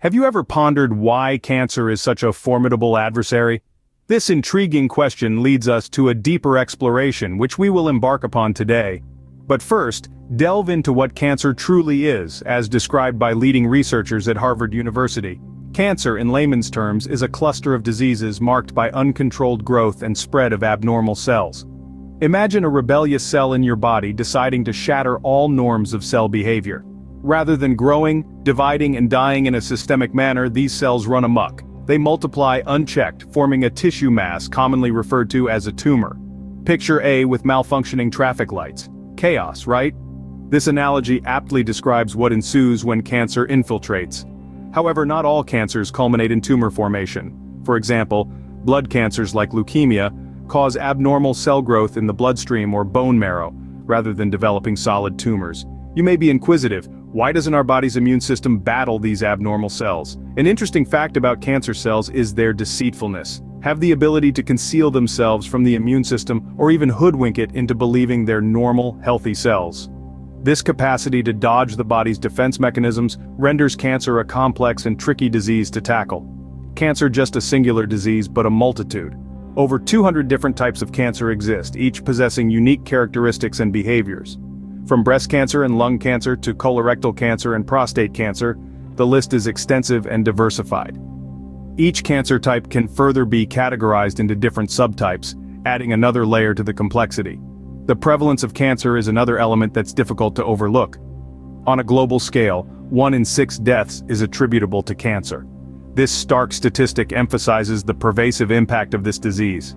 Have you ever pondered why cancer is such a formidable adversary? This intriguing question leads us to a deeper exploration which we will embark upon today. But first, delve into what cancer truly is, as described by leading researchers at Harvard University. Cancer, in layman's terms, is a cluster of diseases marked by uncontrolled growth and spread of abnormal cells. Imagine a rebellious cell in your body deciding to shatter all norms of cell behavior. Rather than growing, dividing and dying in a systemic manner, these cells run amok. They multiply unchecked, forming a tissue mass commonly referred to as a tumor. Picture A with malfunctioning traffic lights. Chaos, right? This analogy aptly describes what ensues when cancer infiltrates. However, not all cancers culminate in tumor formation. For example, blood cancers like leukemia cause abnormal cell growth in the bloodstream or bone marrow, rather than developing solid tumors. You may be inquisitive, why doesn't our body's immune system battle these abnormal cells? An interesting fact about cancer cells is their deceitfulness. Have the ability to conceal themselves from the immune system or even hoodwink it into believing they're normal, healthy cells. This capacity to dodge the body's defense mechanisms renders cancer a complex and tricky disease to tackle. Cancer just a singular disease, but a multitude. Over 200 different types of cancer exist, each possessing unique characteristics and behaviors. From breast cancer and lung cancer to colorectal cancer and prostate cancer, the list is extensive and diversified. Each cancer type can further be categorized into different subtypes, adding another layer to the complexity. The prevalence of cancer is another element that's difficult to overlook. On a global scale, 1 in 6 deaths is attributable to cancer. This stark statistic emphasizes the pervasive impact of this disease.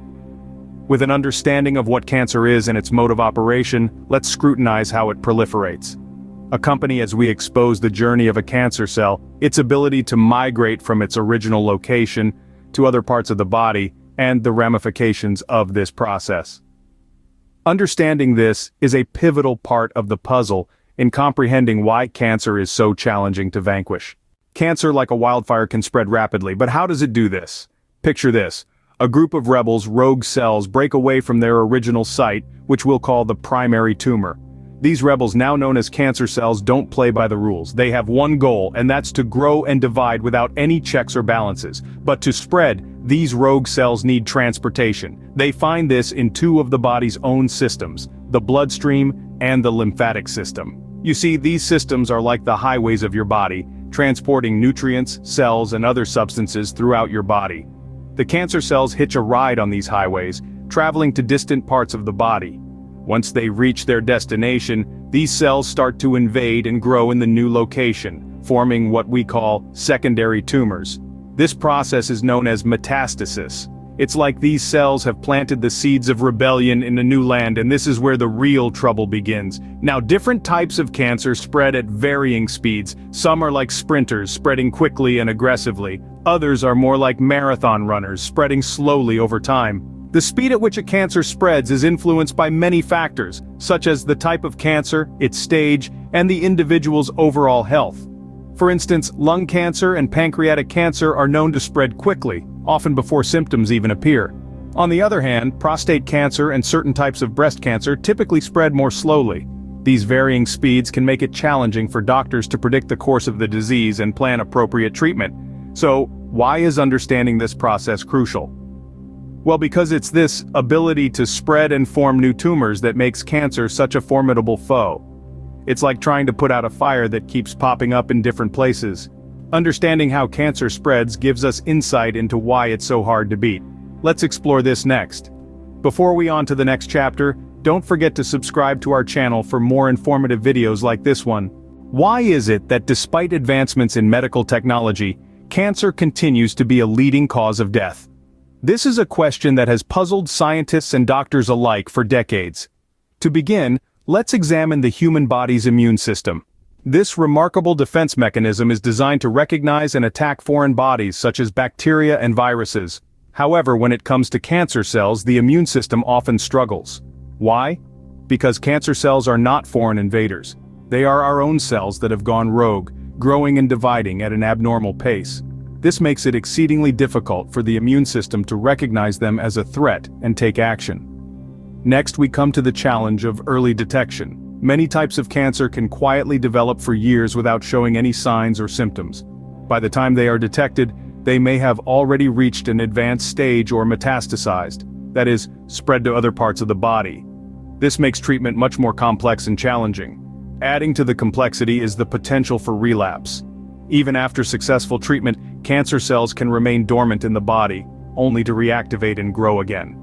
With an understanding of what cancer is and its mode of operation, let's scrutinize how it proliferates. Accompany as we expose the journey of a cancer cell, its ability to migrate from its original location to other parts of the body, and the ramifications of this process. Understanding this is a pivotal part of the puzzle in comprehending why cancer is so challenging to vanquish. Cancer, like a wildfire, can spread rapidly, but how does it do this? Picture this. A group of rebels, rogue cells, break away from their original site, which we'll call the primary tumor. These rebels, now known as cancer cells, don't play by the rules. They have one goal, and that's to grow and divide without any checks or balances. But to spread, these rogue cells need transportation. They find this in two of the body's own systems, the bloodstream and the lymphatic system. You see, these systems are like the highways of your body, transporting nutrients, cells, and other substances throughout your body. The cancer cells hitch a ride on these highways, traveling to distant parts of the body. Once they reach their destination, these cells start to invade and grow in the new location, forming what we call secondary tumors. This process is known as metastasis. It's like these cells have planted the seeds of rebellion in a new land, and this is where the real trouble begins. Now, different types of cancer spread at varying speeds. Some are like sprinters, spreading quickly and aggressively. Others are more like marathon runners, spreading slowly over time. The speed at which a cancer spreads is influenced by many factors, such as the type of cancer, its stage, and the individual's overall health. For instance, lung cancer and pancreatic cancer are known to spread quickly, often before symptoms even appear. On the other hand, prostate cancer and certain types of breast cancer typically spread more slowly. These varying speeds can make it challenging for doctors to predict the course of the disease and plan appropriate treatment. So, why is understanding this process crucial? Well, because it's this ability to spread and form new tumors that makes cancer such a formidable foe. It's like trying to put out a fire that keeps popping up in different places. Understanding how cancer spreads gives us insight into why it's so hard to beat. Let's explore this next. Before we on to the next chapter, don't forget to subscribe to our channel for more informative videos like this one. Why is it that despite advancements in medical technology, cancer continues to be a leading cause of death? This is a question that has puzzled scientists and doctors alike for decades. To begin, let's examine the human body's immune system. This remarkable defense mechanism is designed to recognize and attack foreign bodies such as bacteria and viruses. However, when it comes to cancer cells, the immune system often struggles. Why? Because cancer cells are not foreign invaders. They are our own cells that have gone rogue, growing and dividing at an abnormal pace. This makes it exceedingly difficult for the immune system to recognize them as a threat and take action. Next, we come to the challenge of early detection. Many types of cancer can quietly develop for years without showing any signs or symptoms. By the time they are detected, they may have already reached an advanced stage or metastasized, that is, spread to other parts of the body. This makes treatment much more complex and challenging. Adding to the complexity is the potential for relapse. Even after successful treatment, cancer cells can remain dormant in the body, only to reactivate and grow again.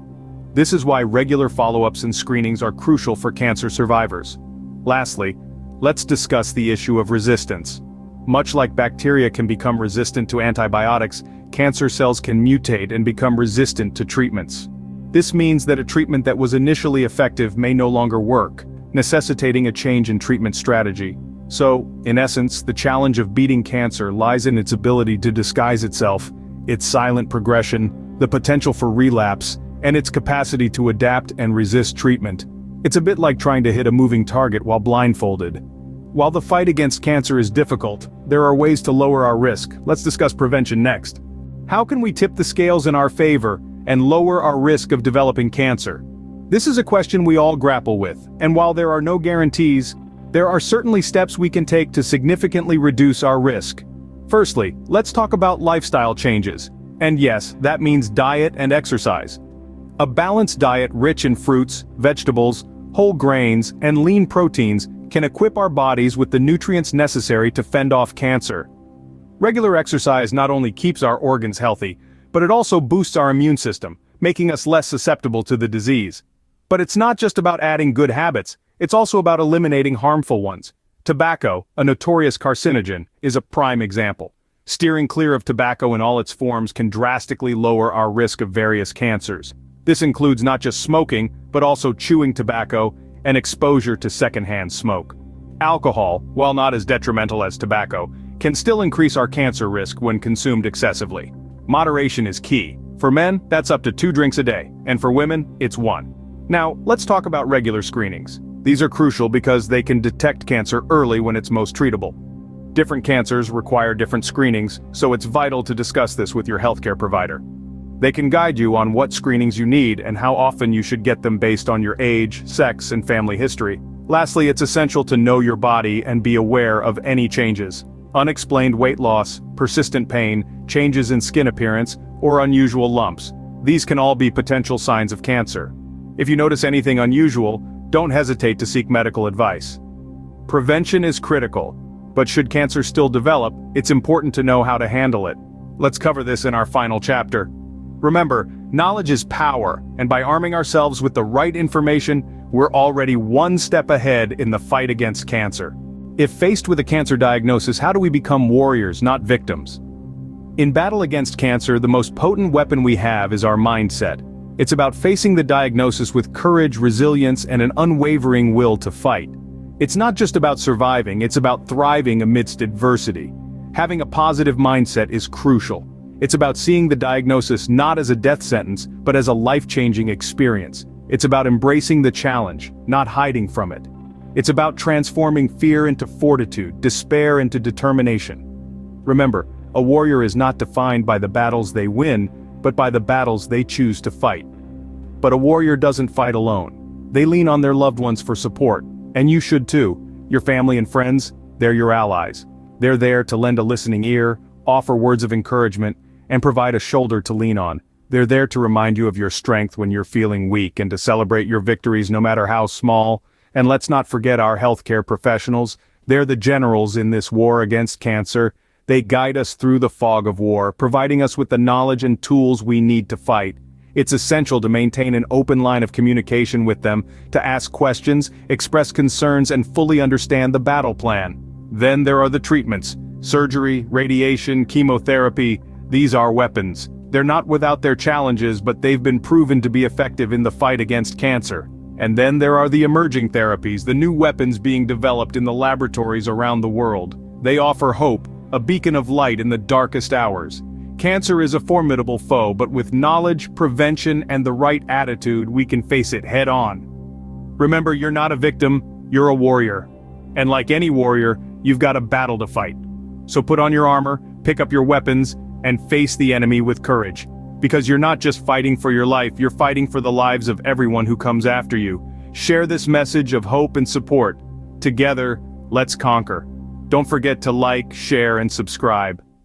This is why regular follow-ups and screenings are crucial for cancer survivors. Lastly, let's discuss the issue of resistance. Much like bacteria can become resistant to antibiotics, cancer cells can mutate and become resistant to treatments. This means that a treatment that was initially effective may no longer work, necessitating a change in treatment strategy. So, in essence, the challenge of beating cancer lies in its ability to disguise itself, its silent progression, the potential for relapse, and its capacity to adapt and resist treatment. It's a bit like trying to hit a moving target while blindfolded. While the fight against cancer is difficult, there are ways to lower our risk. Let's discuss prevention next. How can we tip the scales in our favor and lower our risk of developing cancer? This is a question we all grapple with, and while there are no guarantees, there are certainly steps we can take to significantly reduce our risk. Firstly, let's talk about lifestyle changes. And yes, that means diet and exercise. A balanced diet rich in fruits, vegetables, whole grains, and lean proteins can equip our bodies with the nutrients necessary to fend off cancer. Regular exercise not only keeps our organs healthy, but it also boosts our immune system, making us less susceptible to the disease. But it's not just about adding good habits, it's also about eliminating harmful ones. Tobacco, a notorious carcinogen, is a prime example. Steering clear of tobacco in all its forms can drastically lower our risk of various cancers. This includes not just smoking, but also chewing tobacco and exposure to secondhand smoke. Alcohol, while not as detrimental as tobacco, can still increase our cancer risk when consumed excessively. Moderation is key. For men, that's up to 2 drinks a day, and for women, it's 1. Now, let's talk about regular screenings. These are crucial because they can detect cancer early when it's most treatable. Different cancers require different screenings, so it's vital to discuss this with your healthcare provider. They can guide you on what screenings you need and how often you should get them based on your age, sex, and family history. Lastly, it's essential to know your body and be aware of any changes. Unexplained weight loss, persistent pain, changes in skin appearance, or unusual lumps. These can all be potential signs of cancer. If you notice anything unusual, don't hesitate to seek medical advice. Prevention is critical, but should cancer still develop, it's important to know how to handle it. Let's cover this in our final chapter. Remember, knowledge is power, and by arming ourselves with the right information, we're already one step ahead in the fight against cancer. If faced with a cancer diagnosis, how do we become warriors, not victims? In battle against cancer, the most potent weapon we have is our mindset. It's about facing the diagnosis with courage, resilience, and an unwavering will to fight. It's not just about surviving, it's about thriving amidst adversity. Having a positive mindset is crucial. It's about seeing the diagnosis not as a death sentence, but as a life-changing experience. It's about embracing the challenge, not hiding from it. It's about transforming fear into fortitude, despair into determination. Remember, a warrior is not defined by the battles they win, but by the battles they choose to fight. But a warrior doesn't fight alone. They lean on their loved ones for support, and you should too. Your family and friends, they're your allies. They're there to lend a listening ear, offer words of encouragement, and provide a shoulder to lean on. They're there to remind you of your strength when you're feeling weak and to celebrate your victories no matter how small. And let's not forget our healthcare professionals. They're the generals in this war against cancer. They guide us through the fog of war, providing us with the knowledge and tools we need to fight. It's essential to maintain an open line of communication with them, to ask questions, express concerns, and fully understand the battle plan. Then there are the treatments. Surgery, radiation, chemotherapy. These are weapons. They're not without their challenges, but they've been proven to be effective in the fight against cancer. And then there are the emerging therapies, the new weapons being developed in the laboratories around the world. They offer hope, a beacon of light in the darkest hours. Cancer is a formidable foe, but with knowledge, prevention, and the right attitude, we can face it head on. Remember, you're not a victim, you're a warrior. And like any warrior, you've got a battle to fight. So put on your armor, pick up your weapons, and face the enemy with courage. Because you're not just fighting for your life, you're fighting for the lives of everyone who comes after you. Share this message of hope and support. Together, let's conquer. Don't forget to like, share, and subscribe.